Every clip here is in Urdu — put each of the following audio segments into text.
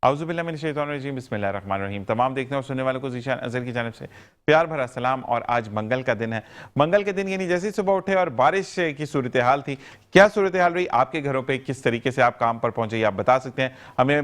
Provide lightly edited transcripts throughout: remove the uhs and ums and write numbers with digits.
اعوذ باللہ من الشیطان الرجیم، بسم اللہ الرحمن الرحیم۔ تمام دیکھنے اور سننے والوں کو ذیشان اظہر کی جانب سے پیار بھرا سلام۔ اور آج منگل کا دن ہے۔ منگل کے دن یعنی جیسے صبح اٹھے اور بارش کی صورتحال تھی، کیا صورتحال رہی آپ کے گھروں پہ، کس طریقے سے آپ کام پر پہنچے، یہ آپ بتا سکتے ہیں ہمیں۔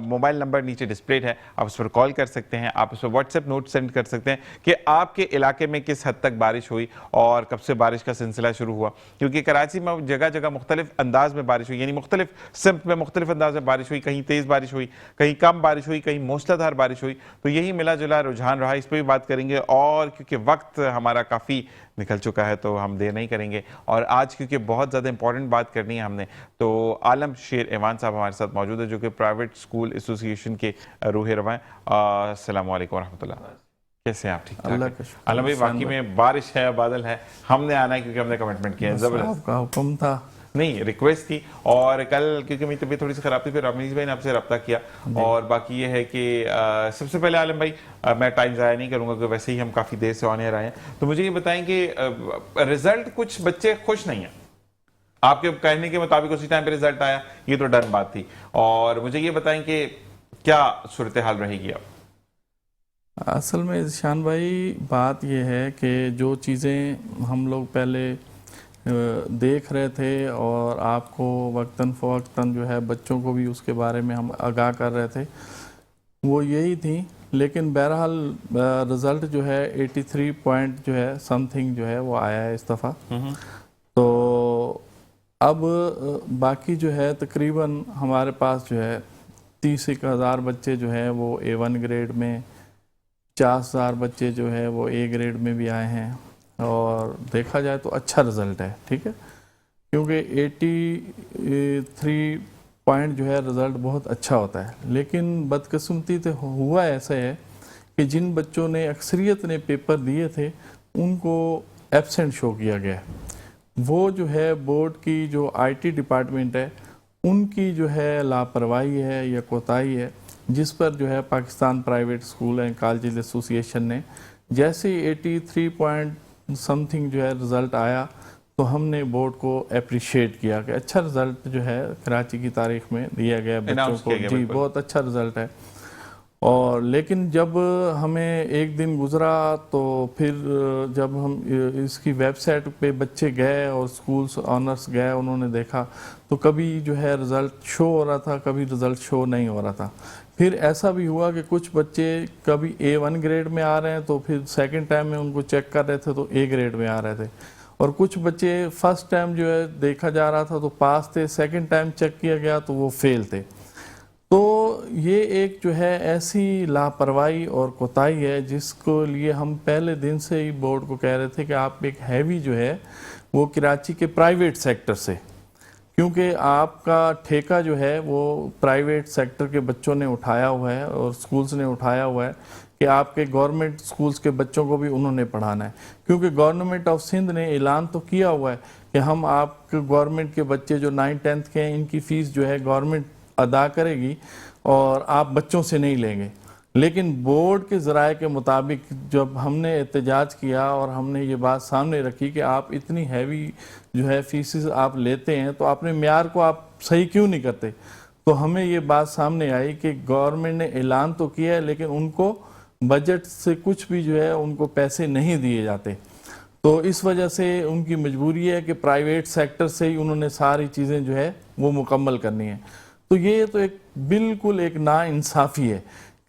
موبائل نمبر نیچے ڈسپلیڈ ہے، آپ اس پر کال کر سکتے ہیں، آپ اس پر واٹس ایپ نوٹ سینڈ کر سکتے ہیں کہ آپ کے علاقے میں کس حد تک بارش ہوئی اور کب سے بارش کا سلسلہ شروع ہوا۔ کیونکہ کراچی میں جگہ جگہ مختلف انداز میں بارش ہوئی، یعنی مختلف سمت میں مختلف انداز میں بارش ہوئی، کہیں تیز بارش ہوئی، کہیں کم بارش ہوئی، کہیں موسلادھار بارش ہوئی۔ تو یہی ملا جلا رجحان رہا، اس پہ بھی بات کریں گے۔ اور کیونکہ وقت ہمارا کافی نکل چکا ہے تو ہم دیر نہیں کریں گے، اور آج کیونکہ بہت زیادہ امپورٹنٹ بات کرنی ہے ہم نے، تو عالم شیر ایوان صاحب ہمارے ساتھ موجود ہے جو کہ پرائیویٹ اسکول ایسوسی ایشن کے روح رواں ہیں۔ السلام علیکم ورحمۃ اللہ، کیسے ہیں آپ؟ ٹھیک ٹھاک ہیں؟ عالم بھائی واقعی میں بارش ہے، بادل ہے، ہم نے آنا ہے کیونکہ ہم نے کمٹمنٹ کیا ہے۔ زبردست، آپ کا حکم تھا، نہیں ریکویسٹ تھی، اور کل کیونکہ میری طبیعت تھوڑی سی خراب تھی، پھر رمیز بھائی نے آپ سے رابطہ کیا۔ اور باقی یہ ہے کہ سب سے پہلے عالم بھائی میں ٹائم ضائع نہیں کروں گا کہ ویسے ہی ہم کافی دیر سے آن ایئر آئے ہیں، تو مجھے یہ بتائیں کہ رزلٹ کچھ بچے خوش نہیں ہیں، آپ کے کہنے کے مطابق اسی ٹائم پہ رزلٹ آیا، یہ تو ڈن بات تھی، اور مجھے یہ بتائیں کہ کیا صورتحال رہے گی اب؟ اصل میں ذیشان بھائی بات یہ ہے کہ جو چیزیں ہم لوگ پہلے دیکھ رہے تھے اور آپ کو وقتاً فوقتاً جو ہے بچوں کو بھی اس کے بارے میں ہم آگاہ کر رہے تھے، وہ یہی تھی۔ لیکن بہرحال رزلٹ جو ہے 83 پوائنٹ جو ہے سم تھنگ جو ہے وہ آیا ہے اس دفعہ۔ تو اب باقی جو ہے تقریباً ہمارے پاس جو ہے 30,000 بچے جو ہیں وہ A1 گریڈ میں، 50,000 بچے جو ہے وہ A گریڈ میں بھی آئے ہیں، اور دیکھا جائے تو اچھا رزلٹ ہے، ٹھیک ہے، کیونکہ 83 پوائنٹ جو ہے رزلٹ بہت اچھا ہوتا ہے۔ لیکن بدقسمتی سے ہوا ایسا ہے کہ جن بچوں نے اکثریت نے پیپر دیے تھے ان کو ایبسنٹ شو کیا گیا، وہ جو ہے بورڈ کی جو IT ڈپارٹمنٹ ہے ان کی جو ہے لاپرواہی ہے یا کوتاہی ہے، جس پر جو ہے Pakistan private school and colleges ایسوسی ایشن نے جیسے 83 پوائنٹ سم تھنگ جو ہے رزلٹ آیا تو ہم نے بورڈ کو اپریشیٹ کیا کہ اچھا رزلٹ جو ہے کراچی کی تاریخ میں دیا گیا بچوں کو، جی بہت اچھا رزلٹ ہے۔ اور لیکن جب ہمیں ایک دن گزرا تو پھر جب ہم اس کی ویب سائٹ پہ بچے گئے اور اسکولس آنرس گئے، انہوں نے دیکھا تو کبھی جو ہے رزلٹ شو ہو رہا تھا، کبھی رزلٹ شو نہیں ہو رہا تھا۔ پھر ایسا بھی ہوا کہ کچھ بچے کبھی A1 گریڈ میں آ رہے ہیں تو پھر سیکنڈ ٹائم میں ان کو چیک کر رہے تھے تو A گریڈ میں آ رہے تھے، اور کچھ بچے فرسٹ ٹائم جو ہے دیکھا جا رہا تھا تو پاس تھے، سیکنڈ ٹائم چیک کیا گیا تو وہ فیل تھے۔ تو یہ ایک جو ہے ایسی لاپرواہی اور کوتاہی ہے جس کو لیے ہم پہلے دن سے ہی بورڈ کو کہہ رہے تھے کہ آپ ایک ہیوی جو ہے وہ کراچی کے پرائیویٹ سیکٹر سے، کیونکہ آپ کا ٹھیکہ جو ہے وہ پرائیویٹ سیکٹر کے بچوں نے اٹھایا ہوا ہے اور سکولز نے اٹھایا ہوا ہے کہ آپ کے گورنمنٹ سکولز کے بچوں کو بھی انہوں نے پڑھانا ہے، کیونکہ گورنمنٹ آف سندھ نے اعلان تو کیا ہوا ہے کہ ہم آپ کے گورنمنٹ کے بچے جو 9th-10th کے ہیں ان کی فیس جو ہے گورنمنٹ ادا کرے گی اور آپ بچوں سے نہیں لیں گے۔ لیکن بورڈ کے ذرائع کے مطابق جب ہم نے احتجاج کیا اور ہم نے یہ بات سامنے رکھی کہ آپ اتنی ہیوی جو ہے فیسز آپ لیتے ہیں تو اپنے معیار کو آپ صحیح کیوں نہیں کرتے، تو ہمیں یہ بات سامنے آئی کہ گورنمنٹ نے اعلان تو کیا ہے لیکن ان کو بجٹ سے کچھ بھی جو ہے ان کو پیسے نہیں دیے جاتے، تو اس وجہ سے ان کی مجبوری ہے کہ پرائیویٹ سیکٹر سے ہی انہوں نے ساری چیزیں جو ہے وہ مکمل کرنی ہیں۔ تو یہ تو ایک بالکل ایک ناانصافی ہے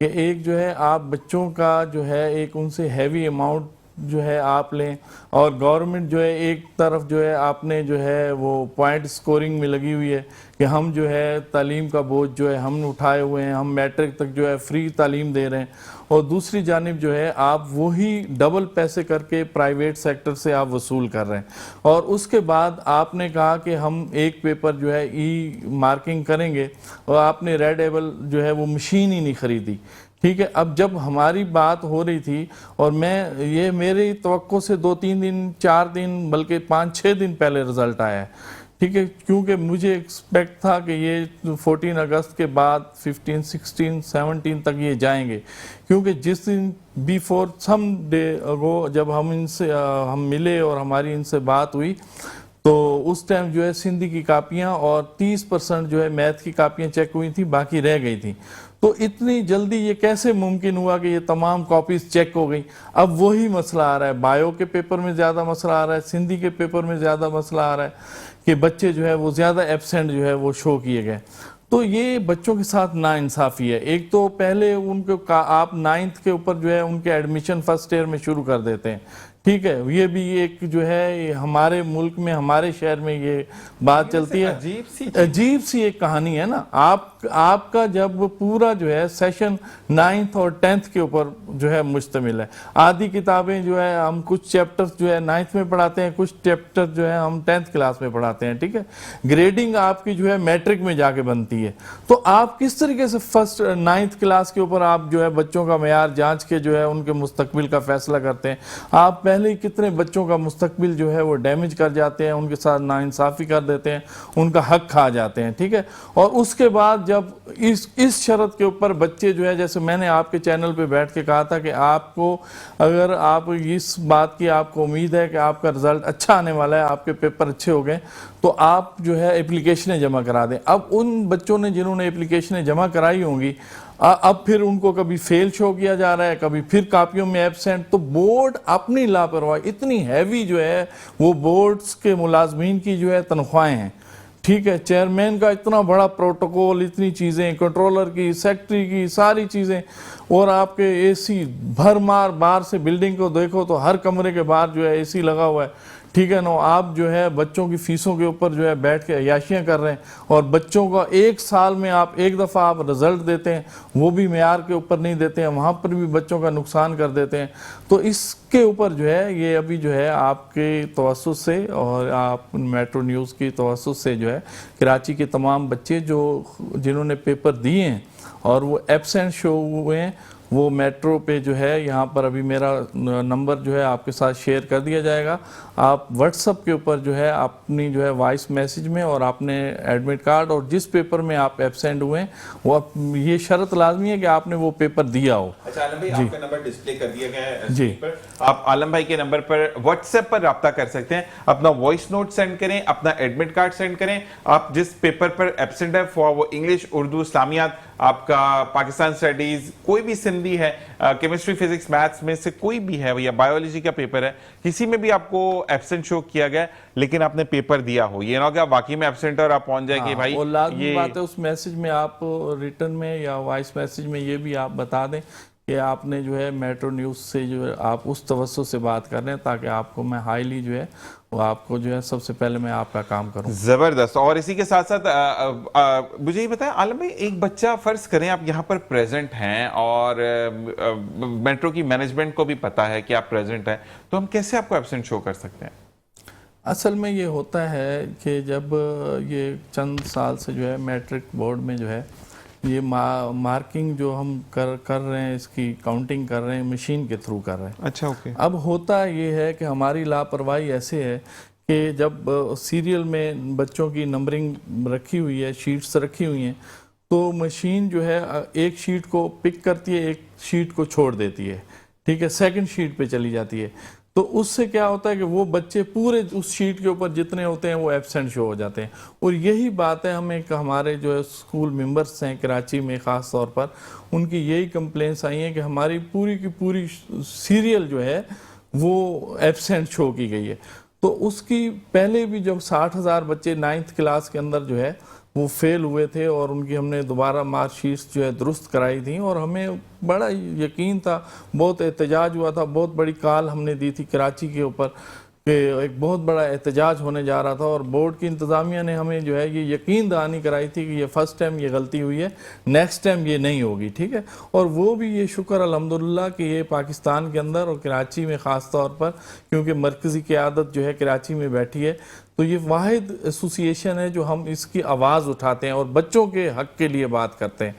کہ ایک جو ہے آپ بچوں کا جو ہے ایک ان سے ہیوی اماؤنٹ جو ہے آپ لیں، اور گورنمنٹ جو ہے ایک طرف جو ہے آپ نے جو ہے وہ پوائنٹ سکورنگ میں لگی ہوئی ہے کہ ہم جو ہے تعلیم کا بوجھ جو ہے ہم اٹھائے ہوئے ہیں، ہم میٹرک تک جو ہے فری تعلیم دے رہے ہیں، اور دوسری جانب جو ہے آپ وہی ڈبل پیسے کر کے پرائیویٹ سیکٹر سے آپ وصول کر رہے ہیں، اور اس کے بعد آپ نے کہا کہ ہم ایک پیپر جو ہے مارکنگ کریں گے، اور آپ نے ریڈ ایبل جو ہے وہ مشین ہی نہیں خریدی، ٹھیک ہے۔ اب جب ہماری بات ہو رہی تھی اور یہ میری توقع سے 2-3 دن 4 دن بلکہ 5-6 دن پہلے رزلٹ آیا ہے، ٹھیک ہے، کیونکہ مجھے ایکسپیکٹ تھا کہ یہ 14 اگست کے بعد 15, 16, 17 تک یہ جائیں گے، کیونکہ جس دن بیفور سم ڈے اگو جب ہم ملے اور ہماری ان سے بات ہوئی تو اس ٹائم جو ہے سندھی کی کاپیاں اور 30% جو ہے میتھ کی کاپیاں چیک ہوئی تھیں، باقی رہ گئی تھیں، تو اتنی جلدی یہ کیسے ممکن ہوا کہ یہ تمام کاپیز چیک ہو گئی؟ اب وہی مسئلہ آ رہا ہے، بایو کے پیپر میں زیادہ مسئلہ آ رہا ہے، سندھی کے پیپر میں زیادہ مسئلہ آ رہا ہے کہ بچے جو ہے وہ زیادہ ایبسینٹ جو ہے وہ شو کیے گئے. تو یہ بچوں کے ساتھ ناانصافی ہے. ایک تو پہلے ان کو آپ 9th کے اوپر جو ہے ان کے ایڈمیشن فرسٹ ایئر میں شروع کر دیتے ہیں، ٹھیک ہے، یہ بھی ایک جو ہے ہمارے ملک میں ہمارے شہر میں یہ بات چلتی ہے. عجیب سی ایک کہانی ہے نا. آپ کا جب پورا جو ہے سیشن 9th اور 10th کے اوپر جو ہے مشتمل ہے، آدھی کتابیں جو ہے ہم کچھ چیپٹر جو ہے 9th میں پڑھاتے ہیں، کچھ چیپٹر جو ہے ہم 10th کلاس میں پڑھاتے ہیں، ٹھیک ہے. گریڈنگ آپ کی جو ہے میٹرک میں جا کے بنتی ہے. تو آپ کس طریقے سے فرسٹ 9th کلاس کے اوپر آپ جو ہے بچوں کا معیار جانچ کے جو ہے ان کے مستقبل کا فیصلہ کرتے ہیں؟ آپ پہلے ہی کتنے بچوں کا مستقبل جو ہے وہ ڈیمیج کر جاتے ہیں، ان کے ساتھ ناانصافی کر دیتے ہیں، ان کا حق کھا جاتے ہیں، ٹھیک ہے. اور اس کے بعد جب اس شرط کے اوپر بچے جو ہے، جیسے میں نے آپ کے چینل پہ بیٹھ کے کہا تھا کہ آپ کو اگر آپ اس بات کی آپ کو امید ہے کہ آپ کا رزلٹ اچھا آنے والا ہے، آپ کے پیپر اچھے ہو گئے، تو آپ جو ہے اپلیکیشنیں جمع کرا دیں. اب ان بچوں نے جنہوں نے اپلیکیشنیں جمع کرائی ہوں گی، اب پھر ان کو کبھی فیل شو کیا جا رہا ہے، کبھی پھر کاپیوں میں ایبسینٹ. تو بورڈ اپنی لاپرواہی، اتنی ہیوی جو ہے وہ بورڈز کے ملازمین کی جو ہے تنخواہیں ہیں، ٹھیک ہے، چیئرمین کا اتنا بڑا پروٹوکول، اتنی چیزیں، کنٹرولر کی، سیکٹری کی، ساری چیزیں، اور آپ کے اے سی بھر مار باہر سے بلڈنگ کو دیکھو تو ہر کمرے کے باہر جو ہے اے سی لگا ہوا ہے، ٹھیک ہے نا. آپ جو ہے بچوں کی فیسوں کے اوپر جو ہے بیٹھ کے عیاشیاں کر رہے ہیں، اور بچوں کا ایک سال میں آپ ایک دفعہ آپ رزلٹ دیتے ہیں، وہ بھی معیار کے اوپر نہیں دیتے ہیں، وہاں پر بھی بچوں کا نقصان کر دیتے ہیں. تو اس کے اوپر جو ہے یہ ابھی جو ہے آپ کے توسط سے اور آپ میٹرو نیوز کی توسط سے جو ہے کراچی کے تمام بچے جنہوں نے پیپر دیے ہیں اور وہ ایبسینٹ شو ہوئے ہیں، وہ میٹرو پہ جو ہے یہاں پر ابھی میرا نمبر جو ہے آپ کے ساتھ شیئر کر دیا جائے گا. آپ واٹس اپ کے اوپر جو ہے اپنی جو ہے وائس میسیج میں اور اپنے ایڈمٹ کارڈ اور جس پیپر میں آپ ایبسینٹ ہوئے ہیں وہ یہ شرط لازمی ہے کہ آپ نے وہ پیپر دیا ہو. اچھا عالم بھائی، آپ کا نمبر ڈسپلے کر دیا گیا ہے جی، آپ عالم بھائی کے نمبر پر واٹس ایپ پر رابطہ کر سکتے ہیں، اپنا وائس نوٹ سینڈ کریں، اپنا ایڈمٹ کارڈ سینڈ کریں. آپ جس پیپر پر ایبسینٹ ہے، وہ انگلش، اردو، اسلامیات، آپ کا پاکستان اسٹڈیز، کوئی بھی سندھی ہے، کیمسٹری، فزکس، میتھس میں سے کوئی بھی ہے، یا بایولوجی کا پیپر ہے، کسی میں بھی آپ کو ایبسینٹ شو کیا گیا لیکن آپ نے پیپر دیا ہو، یہ نہ ہو کہ آپ واقعی میں ایبسینٹ اور آپ پہنچ جائے کہ بھائی. اور لازمی بات ہے اس میسیج میں آپ ریٹن میں یا وائس میسیج میں یہ بھی آپ بتا دیں کہ آپ نے جو ہے میٹرو نیوز سے جو ہے آپ اس توسط سے بات کر رہے ہیں، تاکہ آپ کو میں ہائیلی جو ہے وہ آپ کو جو ہے سب سے پہلے میں آپ کا کام کروں. زبردست. اور اسی کے ساتھ ساتھ مجھے یہ بتائیں عالم بھائی، ایک بچہ فرض کریں آپ یہاں پر پریزنٹ ہیں اور میٹرو کی مینجمنٹ کو بھی پتا ہے کہ آپ پریزنٹ ہیں، تو ہم کیسے آپ کو ایبسینٹ شو کر سکتے ہیں؟ اصل میں یہ ہوتا ہے کہ جب یہ چند سال سے جو ہے میٹرک بورڈ میں جو ہے یہ مارکنگ جو ہم کر رہے ہیں، اس کی کاؤنٹنگ کر رہے ہیں، مشین کے تھرو کر رہے ہیں. اچھا، اوکے. اب ہوتا یہ ہے کہ ہماری لاپرواہی ایسے ہے کہ جب سیریل میں بچوں کی نمبرنگ رکھی ہوئی ہے، شیٹس رکھی ہوئی ہیں، تو مشین جو ہے ایک شیٹ کو پک کرتی ہے، ایک شیٹ کو چھوڑ دیتی ہے، ٹھیک ہے، سیکنڈ شیٹ پہ چلی جاتی ہے. تو اس سے کیا ہوتا ہے کہ وہ بچے پورے اس شیٹ کے اوپر جتنے ہوتے ہیں وہ ایبسینٹ شو ہو جاتے ہیں. اور یہی بات ہے، ہمیں ہمارے جو ہے اسکول ممبرس ہیں کراچی میں خاص طور پر، ان کی یہی کمپلینس آئی ہیں کہ ہماری پوری کی پوری سیریل جو ہے وہ ایبسینٹ شو کی گئی ہے. تو اس کی پہلے بھی جب 60,000 بچے 9th کلاس کے اندر جو ہے وہ فیل ہوئے تھے، اور ان کی ہم نے دوبارہ مارک شیٹس جو ہے درست کرائی تھیں، اور ہمیں بڑا یقین تھا، بہت احتجاج ہوا تھا، بہت بڑی کال ہم نے دی تھی کراچی کے اوپر کہ ایک بہت بڑا احتجاج ہونے جا رہا تھا، اور بورڈ کی انتظامیہ نے ہمیں جو ہے یہ یقین دہانی کرائی تھی کہ یہ فرسٹ ٹائم یہ غلطی ہوئی ہے، نیکسٹ ٹائم یہ نہیں ہوگی، ٹھیک ہے. اور وہ بھی یہ شکر الحمدللہ کہ یہ پاکستان کے اندر اور کراچی میں خاص طور پر، کیونکہ مرکزی قیادت جو ہے کراچی میں بیٹھی ہے، تو یہ واحد ایسوسییشن ہے جو ہم اس کی آواز اٹھاتے ہیں اور بچوں کے حق کے لیے بات کرتے ہیں.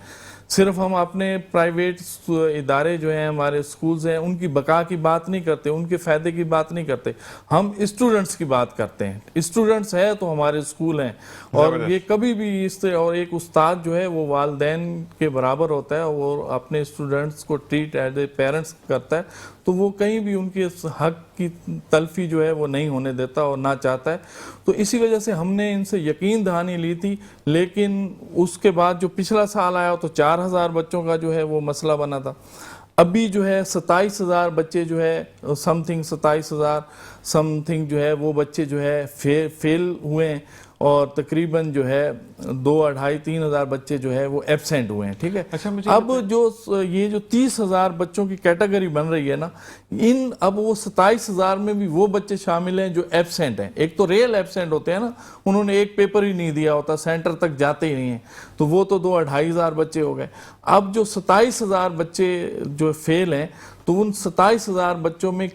صرف ہم اپنے پرائیویٹ ادارے جو ہیں، ہمارے سکولز ہیں، ان کی بقا کی بات نہیں کرتے، ان کے فائدے کی بات نہیں کرتے، ہم اسٹوڈنٹس کی بات کرتے ہیں. اسٹوڈنٹس ہے تو ہمارے سکول ہیں، اور یہ کبھی بھی اس سے، اور ایک استاد جو ہے وہ والدین کے برابر ہوتا ہے، وہ اپنے اسٹوڈنٹس کو ٹریٹ ایز اے پیرنٹس کرتا ہے. تو وہ کہیں بھی ان کے حق کی تلفی جو ہے وہ نہیں ہونے دیتا اور نہ چاہتا ہے. تو اسی وجہ سے ہم نے ان سے یقین دہانی لی تھی, لیکن اس کے بعد جو پچھلا سال آیا تو 4000 بچوں کا جو ہے وہ مسئلہ بنا تھا. ابھی جو ہے 27000 بچے جو ہے سم تھنگ 27000 سم تھنگ جو ہے وہ بچے جو ہے فیل ہوئے ہیں, اور تقریباً جو ہے 2,500-3,000 بچے جو ہے وہ ایبسینٹ ہوئے ہیں. ٹھیک ہے, اب یہ جو 30,000 بچوں کی کیٹیگری بن رہی ہے نا, اب وہ 27,000 میں بھی وہ بچے شامل ہیں جو ایبسینٹ ہیں. ایک تو ریئل ایبسینٹ ہوتے ہیں نا, انہوں نے ایک پیپر ہی نہیں دیا ہوتا, سینٹر تک جاتے ہی نہیں ہیں, تو وہ تو 2,500 بچے ہو گئے. اب جو 27,000 بچے جو فیل ہیں, تو ان 27,000 بچوں میں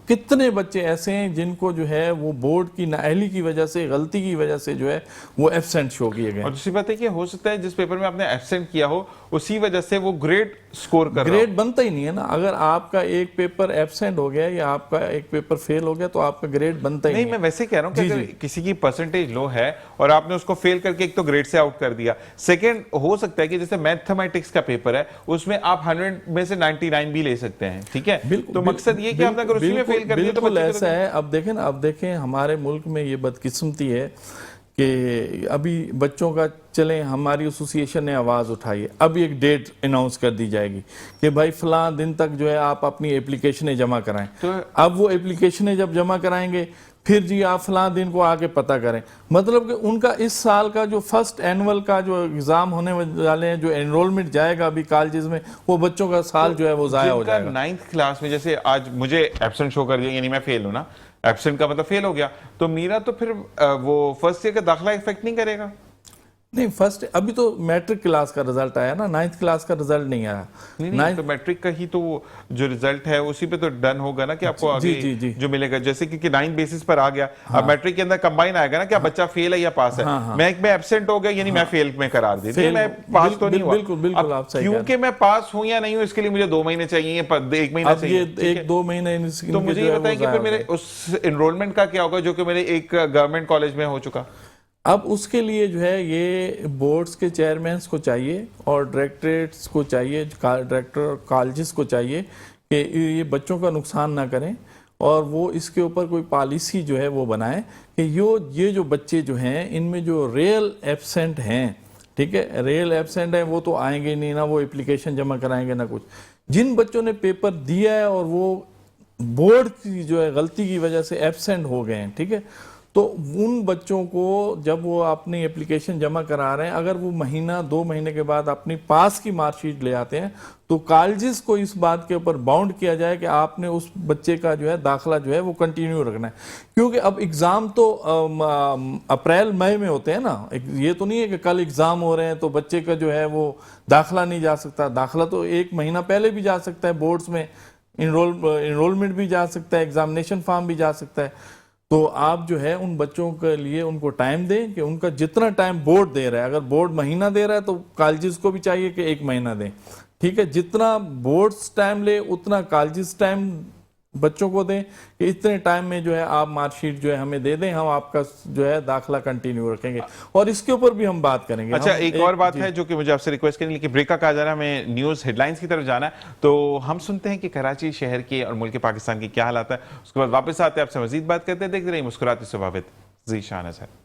کتنے بچے ایسے ہیں جن کو جو ہے وہ بورڈ کی نااہلی کی وجہ سے, غلطی کی وجہ سے جو ہے وہ ایبسینٹ شو کیے گئے. اور دوسری بات ہے کہ ہو سکتا ہے جس پیپر میں آپ نے ایبسینٹ کیا ہو اسی وجہ سے وہ گریڈ سکور کر رہا ہو. گریڈ بنتا ہی نہیں ہے نا. اگر آپ کا ایک پیپر ایبسینٹ ہو گیا یا آپ کا ایک پیپر فیل ہو گیا تو آپ کا گریڈ بنتا ہی نہیں. میں ویسے کہہ رہا ہوں کہ اگر کسی کی پرسنٹیج لو ہے اور آپ نے اس کو فیل کر کے ایک تو گریڈ سے آؤٹ کر دیا, سیکنڈ ہو سکتا ہے کہ جیسے میتھمیٹکس کا پیپر ہے اس میں آپ 100 میں سے 99 بھی لے سکتے ہیں. ٹھیک ہے, تو مقصد یہ کہ آپ نے اگر اسی میں فیل کر دیا تو بالکل ایسا ہے. اب دیکھیں ہمارے ملک میں یہ بدقسمتی ہے کہ ابھی بچوں کا, چلیں ہماری ایسوسی ایشن نے آواز اٹھائی ہے, اب ایک ڈیٹ اناؤنس کر دی جائے گی کہ بھائی فلاں دن تک جو ہے آپ اپنی اپلیکیشنیں جمع کرائیں. اب وہ اپلیکیشنیں جب جمع کرائیں گے پھر جی آپ فلاں دن کو آ کے پتہ کریں. مطلب کہ ان کا اس سال کا جو فرسٹ اینول کا جو ایگزام ہونے والے ہیں, جو انرولمنٹ جائے گا ابھی کالجز میں, وہ بچوں کا سال جو ہے وہ ضائع ہو جائے گا. 9th کلاس میں جیسے آج مجھے ایبسنٹ شو کر دیا, یعنی میں فیل ہوں نا, ایبسنٹ کا مطلب فیل ہو گیا, تو میرا تو پھر وہ فرسٹ ایئر کا داخلہ افیکٹ نہیں کرے گا. نہیں, فرسٹ ابھی تو میٹرک کلاس کا رزلٹ آیا نا, 9th کلاس کا رزلٹ نہیں آیا. نہیں, تو میٹرک کا ہی تو جو رزلٹ ہے اسی پہ تو ڈن ہوگا نا کہ آپ کو آگے جو ملے گا, جیسے کہ 9 بیسس پر آ گیا. اب میٹرک کے اندر کمبائن آئے گا نا کہ بچہ فیل ہے یا پاس ہے. میں ایک میں ایبسنٹ ہو گیا یعنی میں فیل میں قرار دے دیا, میں پاس تو نہیں ہوا. بالکل آپ صحیح, کیونکہ میں پاس ہوں یا نہیں ہوں اس کے لیے مجھے 2 مہینے چاہیے, 1 مہینہ چاہیے, 1-2 مہینے. تو مجھے یہ بتائیں کہ پھر میرے اس انرولمنٹ کا کیا ہوگا جو کہ میرے ایک گورنمنٹ کالج میں ہو چکا. اب اس کے لیے جو ہے یہ بورڈز کے چیئرمینز کو چاہیے اور ڈائریکٹریٹس کو چاہیے, ڈائریکٹر کالجز کو چاہیے کہ یہ بچوں کا نقصان نہ کریں, اور وہ اس کے اوپر کوئی پالیسی جو ہے وہ بنائیں کہ یہ جو بچے جو ہیں ان میں جو ریئل ایبسینٹ ہیں, ٹھیک ہے, ریئل ایبسینٹ ہیں وہ تو آئیں گے نہیں, نہ وہ اپلیکیشن جمع کرائیں گے نہ کچھ. جن بچوں نے پیپر دیا ہے اور وہ بورڈ کی جو ہے غلطی کی وجہ سے ایبسینٹ ہو گئے ہیں, ٹھیک ہے, تو ان بچوں کو جب وہ اپنی اپلیکیشن جمع کرا رہے ہیں, اگر وہ 1-2 مہینے کے بعد اپنی پاس کی مارک شیٹ لے آتے ہیں تو کالجز کو اس بات کے اوپر باؤنڈ کیا جائے کہ آپ نے اس بچے کا جو ہے داخلہ جو ہے وہ کنٹینیو رکھنا ہے. کیونکہ اب اگزام تو اپریل مئی میں ہوتے ہیں نا, یہ تو نہیں ہے کہ کل اگزام ہو رہے ہیں تو بچے کا جو ہے وہ داخلہ نہیں جا سکتا. داخلہ تو 1 مہینہ پہلے بھی جا سکتا ہے, بورڈز میں انرولمنٹ بھی جا سکتا ہے, ایگزامینیشن فارم بھی جا سکتا ہے. تو آپ جو ہے ان بچوں کے لیے ان کو ٹائم دیں کہ ان کا جتنا ٹائم بورڈ دے رہا ہے, اگر بورڈ مہینہ دے رہا ہے تو کالجز کو بھی چاہیے کہ 1 مہینہ دیں, ٹھیک ہے. جتنا بورڈز ٹائم لے اتنا کالجز ٹائم بچوں کو دیں کہ اتنے ٹائم میں جو ہے آپ مارک شیٹ جو ہے ہمیں دے دیں, ہم آپ کا جو ہے داخلہ کنٹینیو رکھیں گے, اور اس کے اوپر بھی ہم بات کریں گے. اچھا, ایک اور بات ہے جو کہ مجھے آپ سے ریکویسٹ کرنی ہے کہ بریک کا کہا جا رہا ہے, ہمیں نیوز ہیڈ لائنز کی طرف جانا ہے, تو ہم سنتے ہیں کہ کراچی شہر کے اور ملک پاکستان کی کیا حالات ہے. اس کے بعد واپس آتے ہیں, آپ سے مزید بات کرتے ہیں. دیکھتے رہیے مسکراتی صبح وتھ ذیشان اظہر.